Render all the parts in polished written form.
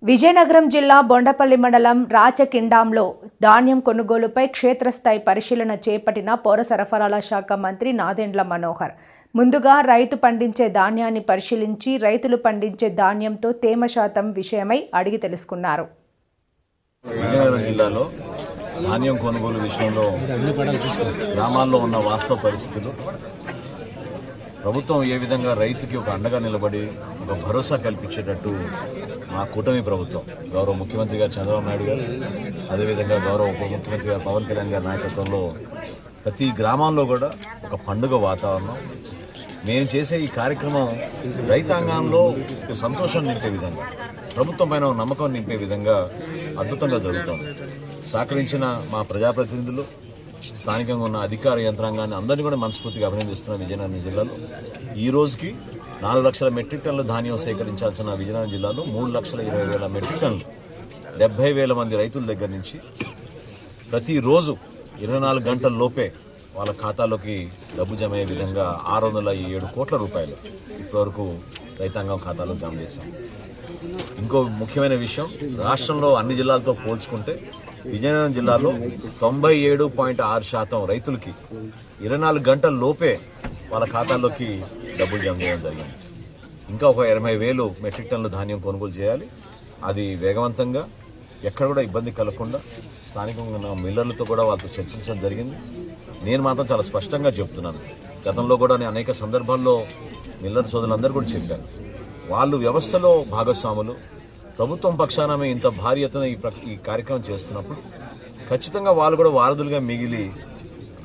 విజయనగరం జిల్లా బొండపల్లి మండలం రాచకిండాంలో ధాన్యం కొనుగోలుపై క్షేత్రస్థాయి పరిశీలన చేపట్టిన పౌర సరఫరాల శాఖ మంత్రి నాదెండ్ల మనోహర్. ముందుగా రైతు పండించే ధాన్యాన్ని పరిశీలించి రైతులు పండించే ధాన్యంతో తేమ శాతం విషయమై అడిగి తెలుసుకున్నారు. విజయనగరం జిల్లాలో ధాన్యం కొనుగోలు విషయంలో గ్రామాల్లో ఉన్న వాస్తవ పరిస్థితులు, ప్రభుత్వం ఏ విధంగా రైతుకి ఒక అండగా నిలబడి ఒక భరోసా కల్పించేటట్టు మా కూటమి ప్రభుత్వం గౌరవ ముఖ్యమంత్రి గారు చంద్రబాబు నాయుడు గారు, అదేవిధంగా గౌరవ ఉప ముఖ్యమంత్రి గారు పవన్ కళ్యాణ్ గారి నాయకత్వంలో ప్రతి గ్రామాల్లో కూడా ఒక పండుగ వాతావరణం. మేము చేసే ఈ కార్యక్రమం రైతాంగంలో సంతోషం నింపే విధంగా, ప్రభుత్వం పైన నమ్మకం నింపే విధంగా అద్భుతంగా జరుగుతుంది. సహకరించిన మా ప్రజాప్రతినిధులు, స్థానికంగా ఉన్న అధికార యంత్రాంగాన్ని అందరినీ కూడా మనస్ఫూర్తిగా అభినందిస్తున్న విజయనగరం జిల్లాలో ఈ రోజుకి 4 లక్షల మెట్రిక్ టన్నుల ధాన్యం సేకరించాల్సిన విజయనగరం జిల్లాలో 3,20,000 మెట్రిక్ టన్నులు 70,000 మంది రైతుల దగ్గర నుంచి ప్రతిరోజు 24 గంటల లోపే వాళ్ళ ఖాతాలోకి డబ్బు జమ అయ్యే విధంగా 607 కోట్ల రూపాయలు ఇప్పటివరకు రైతాంగం ఖాతాలో జమ చేశాం. ఇంకో ముఖ్యమైన విషయం, రాష్ట్రంలో అన్ని జిల్లాలతో పోల్చుకుంటే విజయనగరం జిల్లాలో 97.6% రైతులకి 24 గంటల లోపే వాళ్ళ ఖాతాల్లోకి డబ్బులు జమ చేయడం జరిగింది. ఇంకా ఒక 80,000 మెట్రిక్ టన్నుల ధాన్యం కొనుగోలు చేయాలి. అది వేగవంతంగా, ఎక్కడ కూడా ఇబ్బంది కలగకుండా స్థానికంగా ఉన్న మిల్లర్లతో కూడా వాళ్ళతో చర్చించడం జరిగింది. నేను మాత్రం చాలా స్పష్టంగా చెప్తున్నాను, గతంలో కూడా నేను అనేక సందర్భాల్లో మిల్లర్ సోదరులందరూ కూడా చెప్పాను, వాళ్ళు వ్యవస్థలో భాగస్వాములు. ప్రభుత్వం పక్షాన మేము ఇంత భారీ ఎత్తున ఈ కార్యక్రమం చేస్తున్నప్పుడు ఖచ్చితంగా వాళ్ళు కూడా వారధులుగా మిగిలి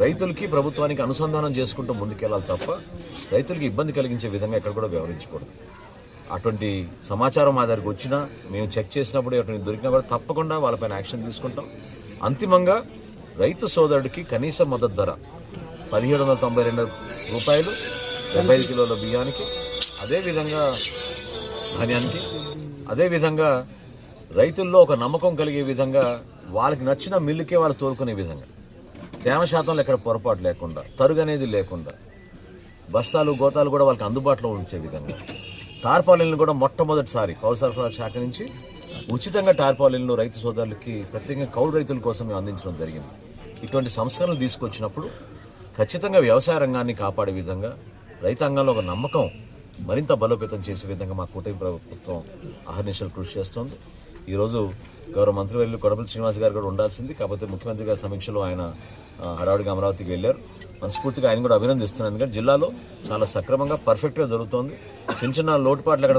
రైతులకి ప్రభుత్వానికి అనుసంధానం చేసుకుంటూ ముందుకెళ్ళాలి తప్ప రైతులకి ఇబ్బంది కలిగించే విధంగా ఎక్కడ కూడా వ్యవహరించకూడదు. అటువంటి సమాచారం మా దగ్గరికి వచ్చినా, మేము చెక్ చేసినప్పుడు అటువంటి దొరికినా కూడా తప్పకుండా వాళ్ళపైన యాక్షన్ తీసుకుంటాం. అంతిమంగా రైతు సోదరుడికి కనీస మద్దతు ధర 1,792 రూపాయలు 75 కిలోల బియ్యానికి, అదేవిధంగా ధాన్యానికి, అదేవిధంగా రైతుల్లో ఒక నమ్మకం కలిగే విధంగా వాళ్ళకి నచ్చిన మిల్లుకే వాళ్ళు తోలుకునే విధంగా, తేమ శాతంలో ఎక్కడ పొరపాటు లేకుండా, తరుగు అనేది లేకుండా, బస్తాలు గోతాలు కూడా వాళ్ళకి అందుబాటులో ఉంచే విధంగా, టార్పాలిన్లు కూడా మొట్టమొదటిసారి పౌర సరఫరాల శాఖ నుంచి ఉచితంగా టార్పాలిన్లు రైతు సోదరులకి ప్రత్యేకంగా కౌలు రైతుల కోసం మేము అందించడం జరిగింది. ఇటువంటి సంస్కరణలు తీసుకొచ్చినప్పుడు ఖచ్చితంగా వ్యవసాయ రంగాన్ని కాపాడే విధంగా, రైతాంగంలో ఒక నమ్మకం మరింత బలోపేతం చేసే విధంగా మా కూటమి ప్రభుత్వం అహర్నిశలు కృషి చేస్తోంది. ఈరోజు గౌరవ మంత్రివర్యులు కొడపల్లి శ్రీనివాస్ గారు కూడా ఉండాల్సింది, కాకపోతే ముఖ్యమంత్రి గారి సమీక్షలో ఆయన హడావుడిగా అమరావతికి వెళ్ళారు. మనస్ఫూర్తిగా ఆయన కూడా అభినందిస్తున్నాను. ఎందుకంటే జిల్లాలో చాలా సక్రమంగా పర్ఫెక్ట్గా జరుగుతోంది. చిన్న చిన్న లోటుపాట్లు ఎక్కడ